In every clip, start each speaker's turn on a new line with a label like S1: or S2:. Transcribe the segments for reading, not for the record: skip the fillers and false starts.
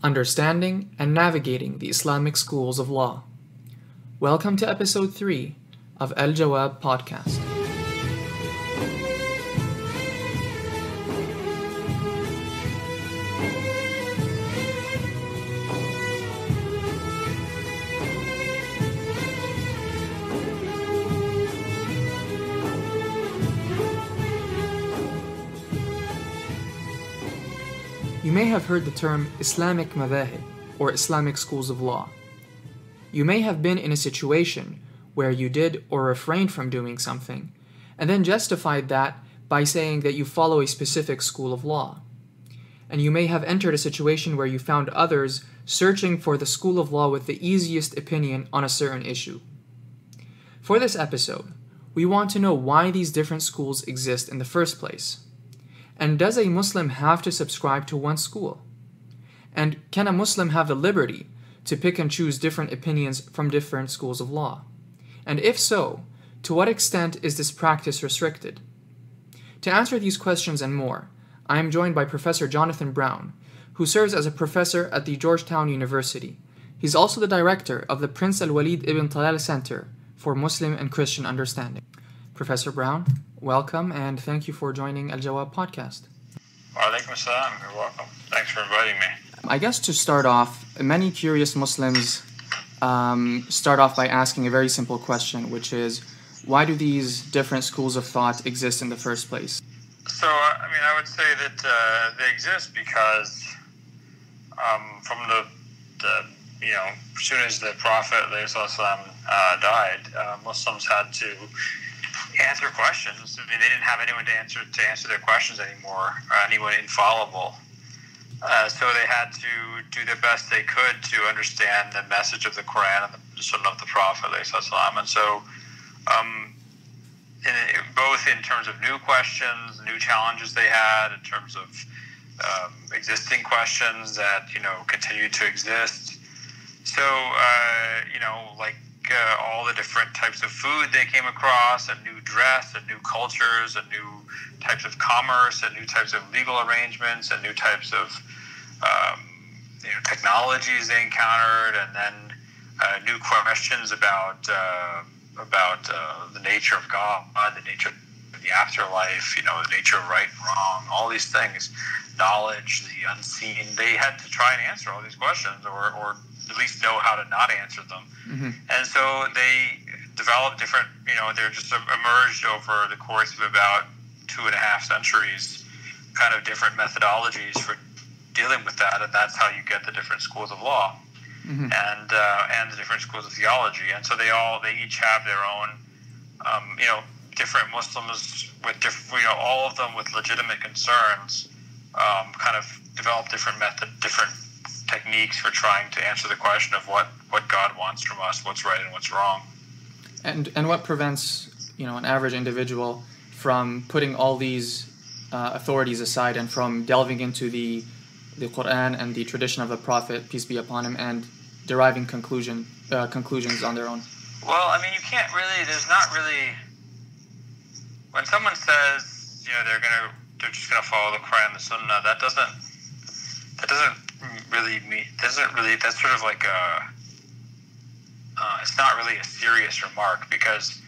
S1: Understanding and Navigating the Islamic Schools of Law. Welcome to episode 3 of AlJawab podcast. You may have heard the term Islamic madhahib, or Islamic schools of law. You may have been in a situation where you did or refrained from doing something, and then justified that by saying that you follow a specific school of law. And you may have entered a situation where you found others searching for the school of law with the easiest opinion on a certain issue. For this episode, we want to know why these different schools exist in the first place. And does a Muslim have to subscribe to one school? And can a Muslim have the liberty to pick and choose different opinions from different schools of law? And if so, to what extent is this practice restricted? To answer these questions and more, I am joined by Professor Jonathan Brown, who serves as a professor at the Georgetown University. He's also the director of the Prince Al-Walid Ibn Talal Center for Muslim and Christian Understanding. Professor Brown, welcome, and thank you for joining AlJawab podcast.
S2: Walaikum assalam. You're welcome. Thanks for inviting me.
S1: I guess to start off, many curious Muslims start off by asking a very simple question, which is, why do these different schools of thought exist in the first place?
S2: So, I would say that they exist because from as soon as the Prophet died, Muslims had to answer questions. I mean, they didn't have anyone to answer their questions anymore, or anyone infallible. So they had to do the best they could to understand the message of the Quran and the Sunnah of the Prophet. And so, both in terms of new questions, new challenges they had, in terms of existing questions that continue to exist. So, all the different types of food they came across, and new dress, and new cultures, and new types of commerce, and new types of legal arrangements, and new types of technologies they encountered, and then new questions about the nature of God, the nature of the afterlife, the nature of right and wrong, all these things, knowledge, the unseen. They had to try and answer all these questions, or at least know how to not answer them. Mm-hmm. And so they developed different, they're just emerged over the course of about 2.5 centuries, kind of different methodologies for dealing with that, and that's how you get the different schools of law. Mm-hmm. and the different schools of theology. And so they each have their own, different Muslims with different, all of them with legitimate concerns, kind of develop different techniques for trying to answer the question of what God wants from us, what's right and what's wrong.
S1: And what prevents, an average individual from putting all these authorities aside and from delving into the Quran and the tradition of the Prophet, peace be upon him, and deriving conclusions on their own?
S2: Well, you can't really, when someone says, they're just gonna follow the Quran and the Sunnah, that doesn't really, that's sort of like it's not really a serious remark, because,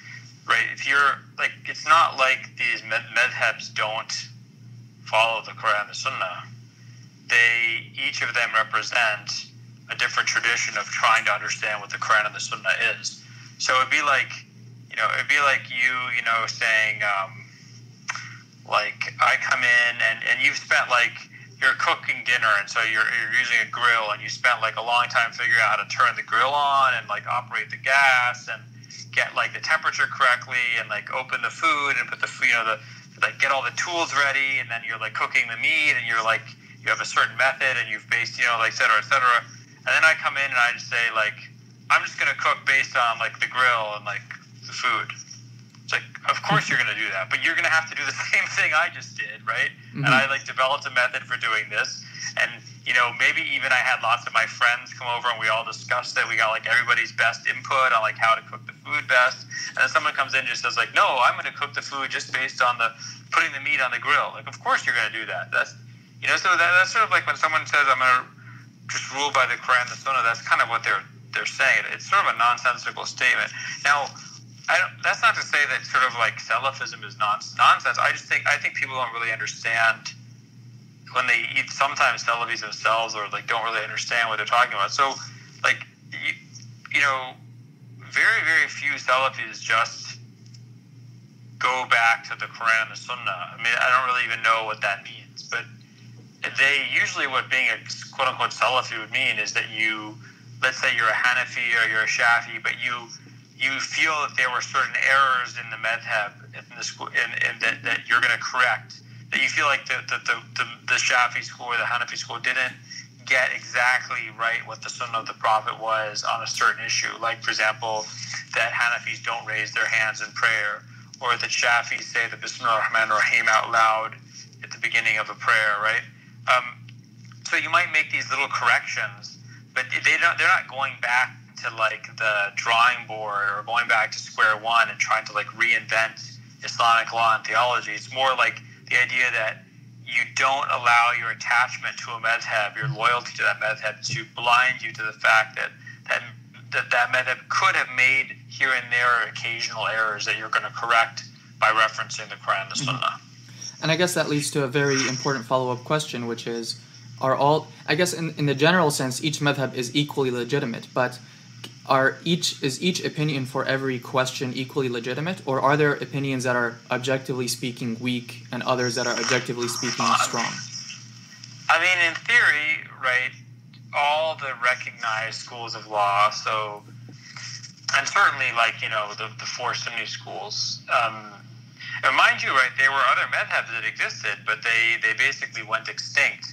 S2: right, if you're, it's not like these madhabs don't follow the Quran and the Sunnah. Each of them represent a different tradition of trying to understand what the Quran and the Sunnah is. So it'd be like you saying, I come in and you've spent, you're cooking dinner, and so you're using a grill, and you spent a long time figuring out how to turn the grill on and operate the gas and get the temperature correctly and open the food and put the get all the tools ready, and then you're cooking the meat, and you're you have a certain method, and you've based, et cetera, et cetera. And then I come in and I just say, I'm just going to cook based on, the grill and, the food. It's of course you're going to do that, but you're going to have to do the same thing I just did, right? Mm-hmm. And I, developed a method for doing this. And, maybe even I had lots of my friends come over, and we all discussed it. We got, everybody's best input on, how to cook the food best. And then someone comes in and just says, no, I'm going to cook the food just based on putting the meat on the grill. Of course you're going to do that. So that's sort of when someone says, I'm going to just rule by the Quran and the Sunnah. That's kind of what they're saying. It's sort of a nonsensical statement. Now, that's not to say that sort of like Salafism is nonsense. I think people don't really understand when they eat. Sometimes Salafis themselves or like don't really understand what they're talking about. So, like you know, very very few Salafis just go back to the Quran and the Sunnah. I mean, I don't really even know what that means, but they usually what being a quote unquote Salafi would mean is that you, let's say you're a Hanafi or you're a Shafi, but you feel that there were certain errors in the madhab in the school, and that you're going to correct. That you feel like the Shafi school or the Hanafi school didn't get exactly right what the Sunnah of the Prophet was on a certain issue. Like, for example, that Hanafis don't raise their hands in prayer, or that Shafis say the Bismillah ar-Rahman ar-Rahim out loud at the beginning of a prayer, right? So you might make these little corrections, but they're not going back to like the drawing board or going back to square one and trying to like reinvent Islamic law and theology. It's more like the idea that you don't allow your attachment to a madhab, your loyalty to that madhab, to blind you to the fact that madhab could have made here and there occasional errors that you're going to correct by referencing the Quran and the Sunnah.
S1: And I guess that leads to a very important follow-up question, which is, I guess in the general sense, each madhab is equally legitimate, but is each opinion for every question equally legitimate, or are there opinions that are objectively speaking weak and others that are objectively speaking strong?
S2: I mean, in theory, right, all the recognized schools of law, so, and certainly like, you know, the four Sunni schools, and mind you, right, there were other madhabs that existed, but they basically went extinct.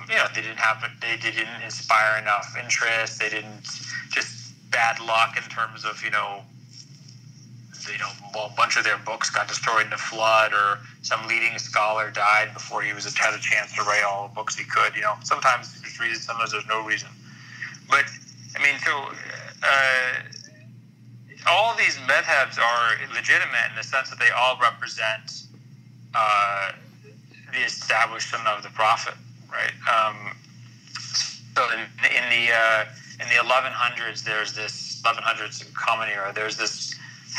S2: You know, they didn't inspire enough interest. They didn't, just bad luck in terms of, a bunch of their books got destroyed in a flood, or some leading scholar died before he had a chance to write all the books he could. You know, sometimes there's reason, sometimes there's no reason. But I mean, so all these madhabs are legitimate in the sense that they all represent the established sunnah of the Prophet. Right. So in the 1100s, there's this 1100s common era. There's this.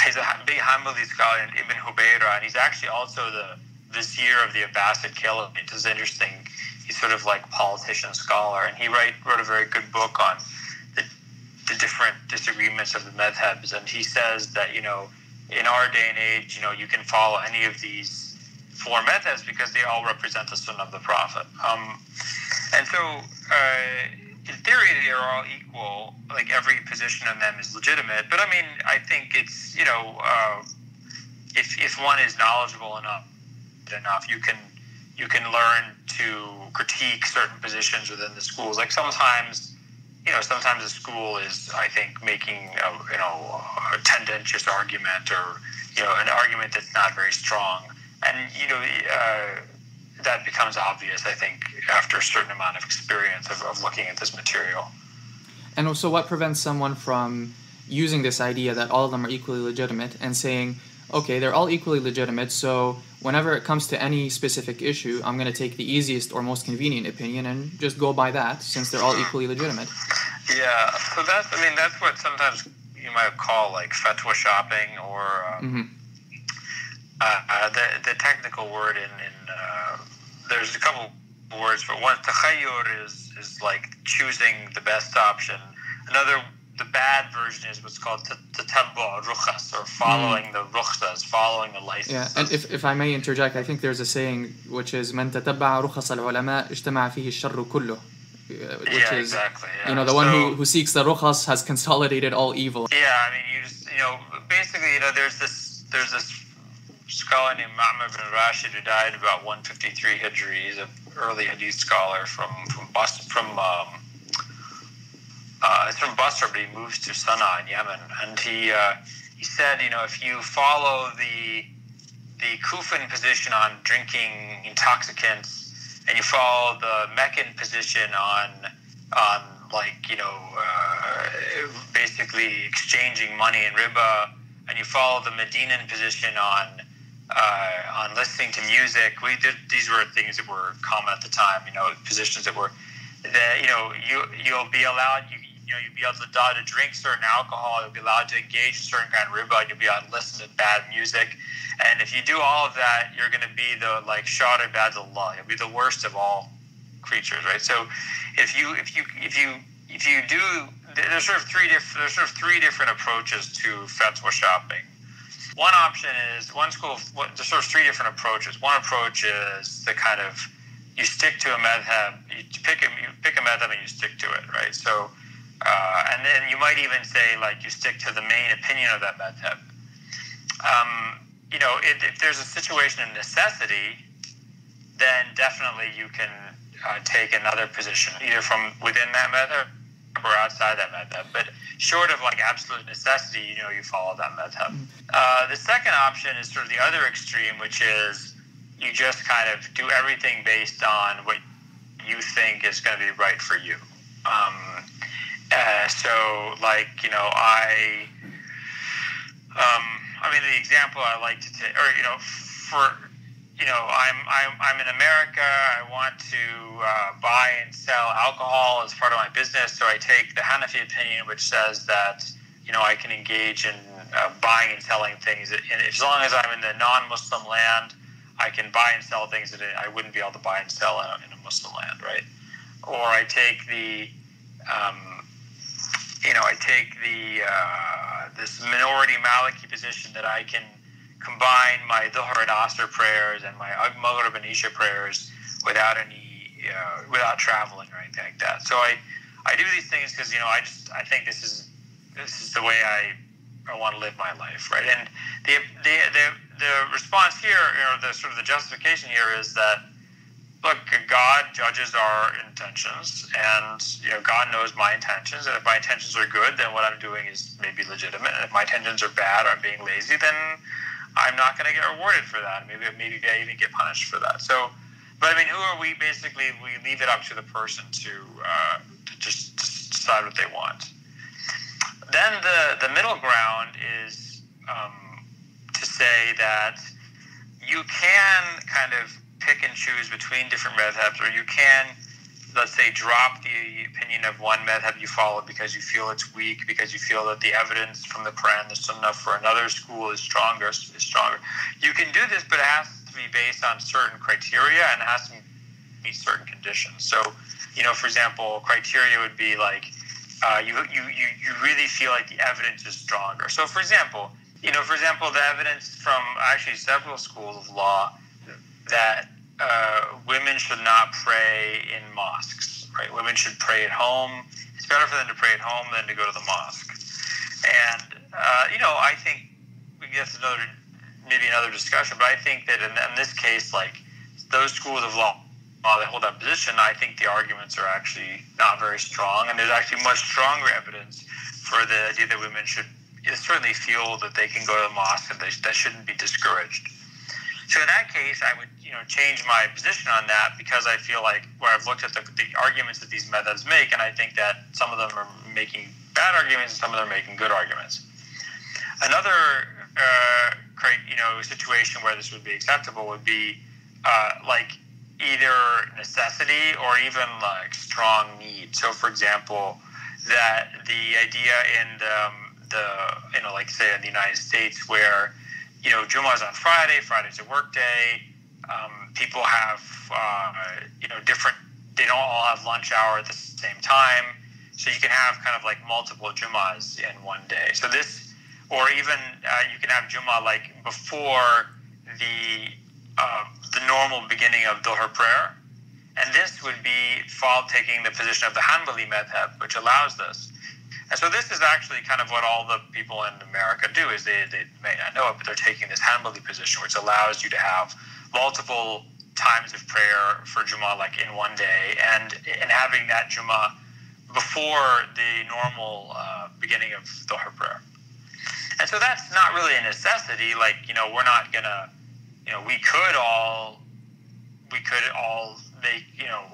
S2: He's a big Hanbali scholar, Ibn Hubayra, and he's actually also the vizier of the Abbasid Caliphate. It's interesting. He's sort of like politician scholar, and he wrote a very good book on the different disagreements of the madhabs. And he says that in our day and age, you can follow any of these four madhabs because they all represent the sunnah of the Prophet. And so, in theory, they are all equal. Like, every position in them is legitimate. But I mean, I think it's, if one is knowledgeable enough, you can learn to critique certain positions within the schools. Like, sometimes the school is, I think, making a tendentious argument, or an argument that's not very strong. And, that becomes obvious, I think, after a certain amount of experience of looking at this material.
S1: And so what prevents someone from using this idea that all of them are equally legitimate and saying, okay, they're all equally legitimate, so whenever it comes to any specific issue, I'm going to take the easiest or most convenient opinion and just go by that, since they're all equally legitimate?
S2: Yeah, so that's what sometimes you might call like fatwa shopping, or the technical word in there's a couple words for one. Takhayyur is like choosing the best option. Another, the bad version, is what's called tatabbu' rukhas, or following the rukhsas, following the licenses.
S1: Yeah, and if I may interject, I think there's a saying which is "Man tatabba'a rukhas al-ulama ijtama'a fihi ash-sharru kulluh," which is,
S2: exactly. Yeah.
S1: The one who seeks the rukhas has consolidated all evil.
S2: Yeah, I mean, you just basically, there's this scholar named Ma'mar bin Rashid who died about 153 Hijri. He's an early Hadith scholar from Basra, it's from Basra, but he moves to Sana'a in Yemen. And he said, if you follow the Kufan position on drinking intoxicants, and you follow the Meccan position on basically exchanging money in riba, and you follow the Medinan position on listening to music. These were things that were common at the time, positions that were, that you'll be allowed you'll be able to drink certain alcohol, you'll be allowed to engage in certain kind of riba, you'll be allowed to listen to bad music, and if you do all of that, you're going to be the shar ibadallah, you'll be the worst of all creatures, right? So if you do, there's sort of three different approaches to fatwa shopping. One option is there's sort of three different approaches. One approach is the kind of, you stick to a madhab, you pick a madhab and you stick to it, right? So, and then you might even say you stick to the main opinion of that madhab. If there's a situation of necessity, then definitely you can take another position, either from within that madhab or outside that madhab. But short of absolute necessity, you follow that madhab. The second option is sort of the other extreme, which is you just kind of do everything based on what you think is going to be right for you. The example I like to take, I'm in America. I want to buy and sell alcohol as part of my business, so I take the Hanafi opinion, which says that I can engage in buying and selling things, and as long as I'm in the non-Muslim land, I can buy and sell things that I wouldn't be able to buy and sell in a Muslim land, right? Or I take this minority Maliki position that I can combine my Dhuhr and Asr prayers and my Maghrib and Isha prayers without traveling or anything like that. So I do these things because I think this is the way I want to live my life, right? And the response here, the sort of the justification here is that, look, God judges our intentions, and God knows my intentions, and if my intentions are good, then what I'm doing is maybe legitimate, and if my intentions are bad or I'm being lazy, then I'm not going to get rewarded for that. Maybe I even get punished for that. So, but who are we? Basically, we leave it up to the person to just decide what they want. Then the middle ground is to say that you can kind of pick and choose between different madhabs, or you can, let's say, drop the opinion of one madhab you follow because you feel it's weak, because you feel that the evidence from the Quran and the Sunnah for another school is stronger. You can do this, but it has to be based on certain criteria and it has to meet certain conditions. So, for example, criteria would be you really feel like the evidence is stronger. So, for example, the evidence from actually several schools of law that women should not pray in mosques, right? Women should pray at home. It's better for them to pray at home than to go to the mosque. And, I think that's maybe another discussion, but I think that in this case, those schools of law that hold that position, I think the arguments are actually not very strong, and there's actually much stronger evidence for the idea that women should certainly feel that they can go to the mosque and that shouldn't be discouraged. So in that case, I would change my position on that, because I feel where I've looked at the arguments that these madhabs make, and I think that some of them are making bad arguments and some of them are making good arguments. Another situation where this would be acceptable would be either necessity or even strong need. So, for example, that the idea in say in the United States, where Jummah is on Friday, Friday's a work day, people have different, they don't all have lunch hour at the same time, so you can have kind of multiple Jummahs in one day. So this, or even you can have Jummah before the normal beginning of Dhuhr prayer, and this would be taking the position of the Hanbali madhab, which allows this. And so this is actually kind of what all the people in America do, is they may not know it, but they're taking this Hanbali position, which allows you to have multiple times of prayer for Jummah in one day, and having that Jummah before the normal beginning of Dhuhr prayer. And so that's not really a necessity. We're not gonna, we could all make,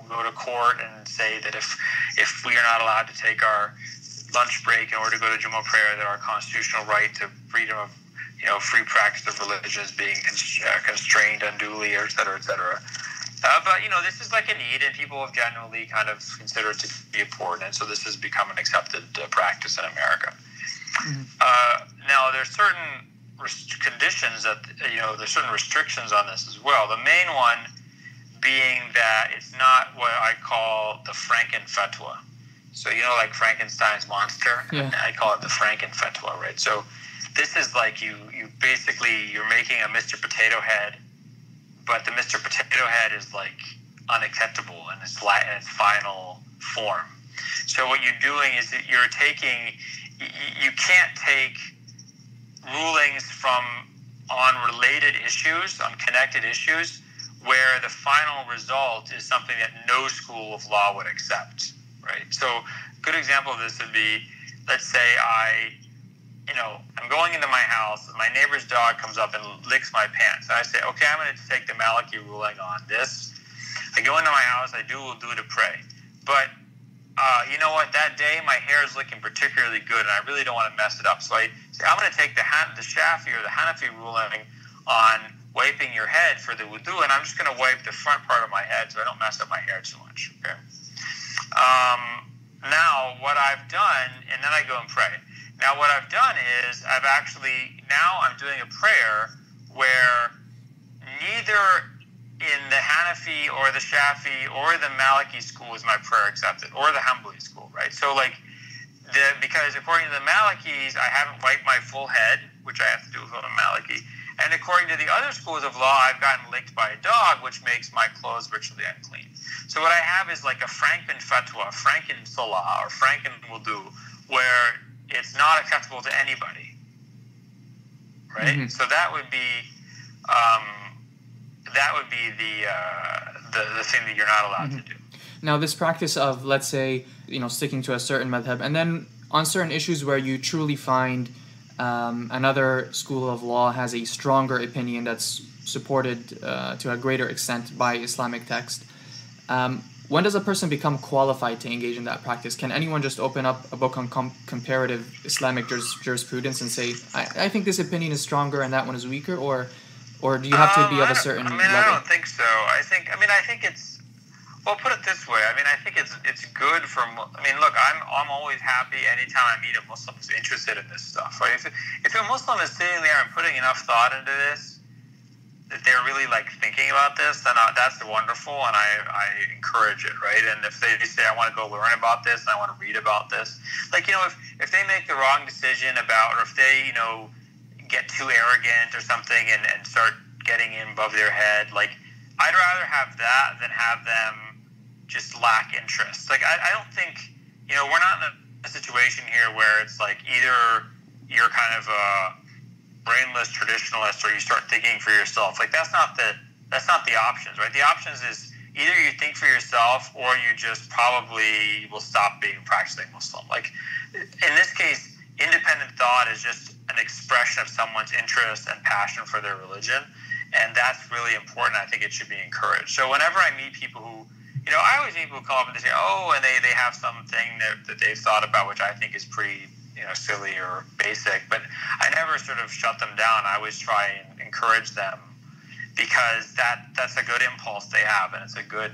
S2: go to court and say that if we are not allowed to take our lunch break in order to go to Jummah prayer, that our constitutional right to freedom of, free practice of religion is being constrained unduly, et cetera, et cetera. But, this is like a need, and people have generally kind of considered it to be important, and so this has become an accepted practice in America. Now, there's certain conditions that, there's certain restrictions on this as well. The main one being that it's not what I call the Franken fatwa. So, like Frankenstein's monster?
S1: Yeah.
S2: I call it the Franken fatwa, right? So this is like you're making a Mr. Potato Head, but the Mr. Potato Head is like unacceptable in its final form. So what you're doing is that you can't take rulings on related issues, on connected issues, where the final result is something that no school of law would accept, right? So a good example of this would be, let's say I'm going into my house, my neighbor's dog comes up and licks my pants, and I say, okay, I'm going to take the Maliki ruling on this. I go into my house, will do it to pray. But you know what? That day, my hair is looking particularly good, and I really don't want to mess it up. So I'm going to take the Shafi or the Hanafi ruling on wiping your head for the wudu, and I'm just going to wipe the front part of my head so I don't mess up my hair too much. Okay. Now, what I've done, and then I go and pray. Now, what I've done is I'm doing a prayer where neither in the Hanafi or the Shafi or the Maliki school is my prayer accepted, or the Hanbali school, right? So, because according to the Malikis, I haven't wiped my full head, which I have to do with a Maliki, and according to the other schools of law, I've gotten licked by a dog, which makes my clothes virtually unclean. So what I have is like a Franken fatwa, Franken salah, or Franken wudu, where it's not acceptable to anybody, right? Mm-hmm. So that would be the thing that you're not allowed to do.
S1: Now, this practice of, let's say, sticking to a certain madhab, and then on certain issues where you truly find another school of law has a stronger opinion that's supported to a greater extent by Islamic text, when does a person become qualified to engage in that practice? Can anyone just open up a book on comparative Islamic jurisprudence and say, I think this opinion is stronger and that one is weaker, or do you have to be of a certain level?
S2: I don't think so. I think it's, well, put it this way. I think it's good for. Look, I'm always happy anytime I meet a Muslim who's interested in this stuff, right? If a Muslim is sitting there and putting enough thought into this, that they're really thinking about this, then that's wonderful, and I encourage it, right? And if they say, I want to go learn about this, and I want to read about this, if they make the wrong decision or if they get too arrogant or something and start getting in above their head, I'd rather have that than have them just lack interest. I don't think, we're not in a situation here where it's either you're kind of a brainless traditionalist or you start thinking for yourself. That's not the options, right? The options is either you think for yourself or you just probably will stop being a practicing Muslim. In this case, independent thought is just an expression of someone's interest and passion for their religion, and that's really important. I think it should be encouraged. So whenever I meet people who, I always meet people who come up and they say, and they have something that they've thought about, which I think is pretty, silly or basic, but I never sort of shut them down. I always try and encourage them, because that's a good impulse they have, and it's a good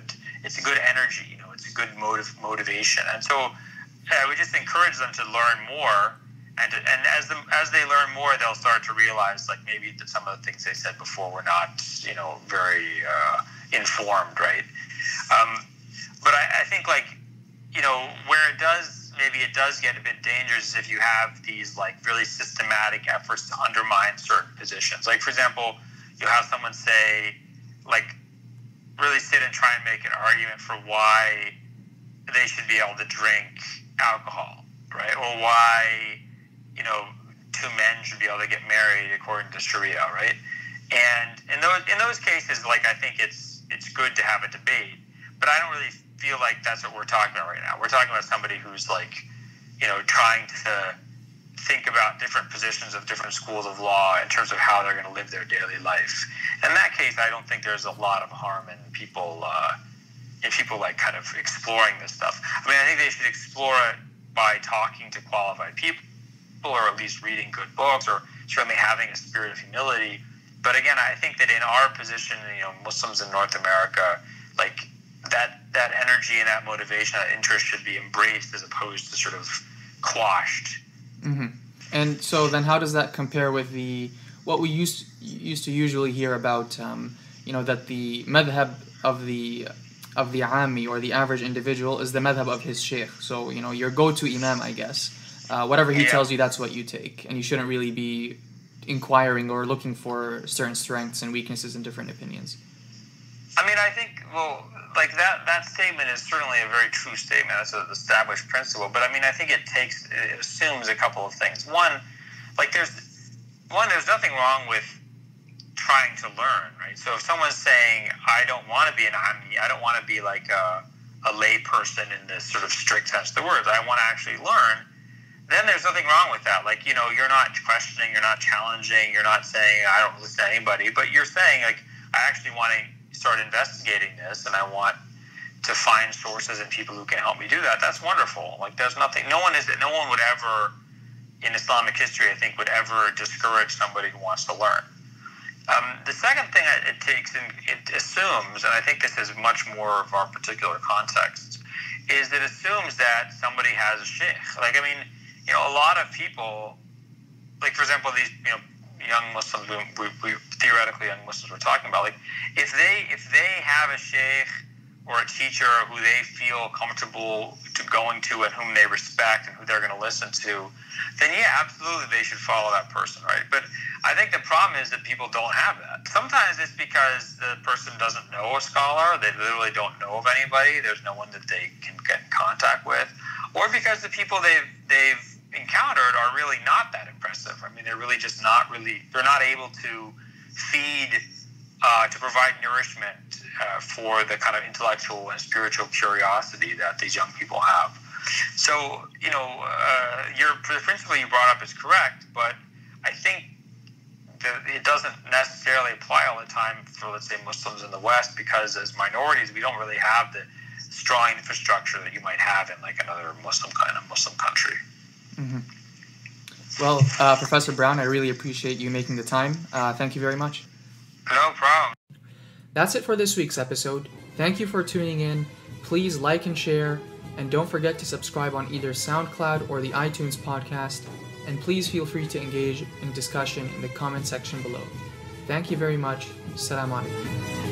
S2: energy, it's a good motivation. And so I would just encourage them to learn more, and as they learn more, they'll start to realize maybe that some of the things they said before were not very informed, right? But I think where it does get a bit dangerous is if you have these really systematic efforts to undermine certain positions. For example, you'll have someone say, really sit and try and make an argument for why they should be able to drink alcohol, right? Or why, two men should be able to get married according to Sharia, right? And in those cases, I think it's good to have a debate, but I don't really feel like that's what we're talking about right now. We're talking about somebody who's trying to think about different positions of different schools of law in terms of how they're going to live their daily life. In that case, I don't think there's a lot of harm in people kind of exploring this stuff. I think they should explore it by talking to qualified people, or at least reading good books, or certainly having a spirit of humility. But again, I think that in our position, Muslims in North America, like that energy and that motivation, that interest should be embraced as opposed to sort of quashed.
S1: Mm-hmm. And so then how does that compare with what we used to usually hear about, that the madhab of the Ami, or the average individual, is the madhab of his sheikh. So, your go-to imam, I guess. Whatever he tells you, that's what you take. And you shouldn't really be inquiring or looking for certain strengths and weaknesses in different opinions.
S2: I mean, I think, like that statement is certainly a very true statement. That's an established principle. But I mean, I think it assumes a couple of things. One, there's nothing wrong with trying to learn, right? So if someone's saying, I don't want to be an Ami, I don't want to be like a lay person in this sort of strict sense of the words, I want to actually learn, then there's nothing wrong with that. Like, you're not questioning, you're not challenging, you're not saying, I don't listen to anybody, but you're saying, like, I actually want to start investigating this, and I want to find sources and people who can help me do that. That's wonderful. Like, there's nothing, no one would ever, in Islamic history, I think, would ever discourage somebody who wants to learn. The second thing it assumes, and I think this is much more of our particular context, is it assumes that somebody has a sheikh. Like, I mean, a lot of people, like, for example, these, young Muslims, we theoretically young Muslims we're talking about, like, if they have a sheikh or a teacher who they feel comfortable going to and whom they respect and who they're going to listen to, then yeah, absolutely they should follow that person, right? But I think the problem is that people don't have that. Sometimes it's because the person doesn't know a scholar, they literally don't know of anybody, there's no one that they can get in contact with, or because the people they've encountered are really not that impressive. I mean, they're really just they're not able to feed, to provide nourishment for the kind of intellectual and spiritual curiosity that these young people have. So, the principle you brought up is correct, but I think that it doesn't necessarily apply all the time for, let's say, Muslims in the West, because as minorities, we don't really have the strong infrastructure that you might have in, like, another Muslim country.
S1: Mm-hmm. Well, Professor Brown, I really appreciate you making the time. Thank you very much.
S2: No problem.
S1: That's it for this week's episode. Thank you for tuning in. Please like and share, and don't forget to subscribe on either SoundCloud or the iTunes podcast, and please feel free to engage in discussion in the comment section below. Thank you very much. Assalamu alaikum.